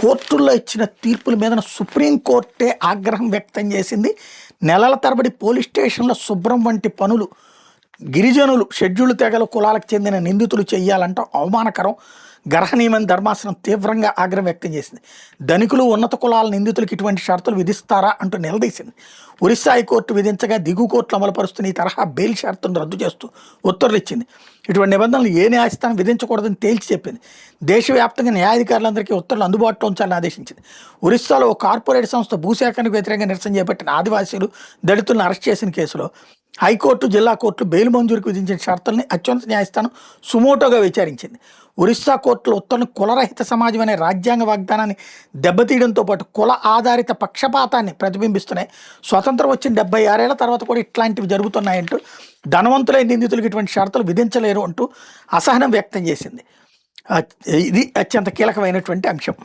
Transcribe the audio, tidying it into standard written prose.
కోర్టుల్లో ఇచ్చిన తీర్పుల మీద సుప్రీంకోర్టే ఆగ్రహం వ్యక్తం చేసింది. నెలల తరబడి పోలీస్ స్టేషన్ల శుభ్రం వంటి పనులు గిరిజనులు, షెడ్యూల్ తెగల కులాలకు చెందిన నిందితులు చేయాలంటే అవమానకరం, గర్హనీయమని ధర్మాసనం తీవ్రంగా ఆగ్రహం వ్యక్తం చేసింది. ధనికులు, ఉన్నత కులాల నిందితులకు ఇటువంటి షరతులు విధిస్తారా అంటూ నిలదీసింది. ఒరిస్సా హైకోర్టు విధించగా దిగువ కోర్టులు అమలుపరుస్తున్న ఈ తరహా బెయిల్ షరతును రద్దు చేస్తూ ఉత్తర్వులు ఇచ్చింది. ఇటువంటి నిబంధనలు ఏ న్యాయస్థానం విధించకూడదని తేల్చి చెప్పింది. దేశవ్యాప్తంగా న్యాయాధికారులందరికీ ఉత్తర్వులు అందుబాటులో ఉంచాలని ఆదేశించింది. ఒరిస్సాలో ఓ కార్పొరేట్ సంస్థ భూసేకరణకు వ్యతిరేకంగా నిరసన చేపట్టిన ఆదివాసీలు, దళితులను అరెస్ట్ చేసిన కేసులో హైకోర్టు, జిల్లా కోర్టులు బెయిల్ మంజూరుకు విధించిన షరతుల్ని అత్యున్నత న్యాయస్థానం సుమోటోగా విచారించింది. ఒరిస్సా కోర్టుల ఉత్తర్వులు కులరహిత సమాజం అనే రాజ్యాంగ వాగ్దానాన్ని దెబ్బతీయడంతో పాటు కుల ఆధారిత పక్షపాతాన్ని ప్రతిబింబిస్తున్నాయి. స్వతంత్రం వచ్చిన 76 ఏళ్ల తర్వాత కూడా ఇట్లాంటివి జరుగుతున్నాయంటూ ధనవంతులైన నిందితులకు ఇటువంటి షరతులు విధించలేరు అంటూ అసహనం వ్యక్తం చేసింది. ఇది అత్యంత కీలకమైనటువంటి అంశం.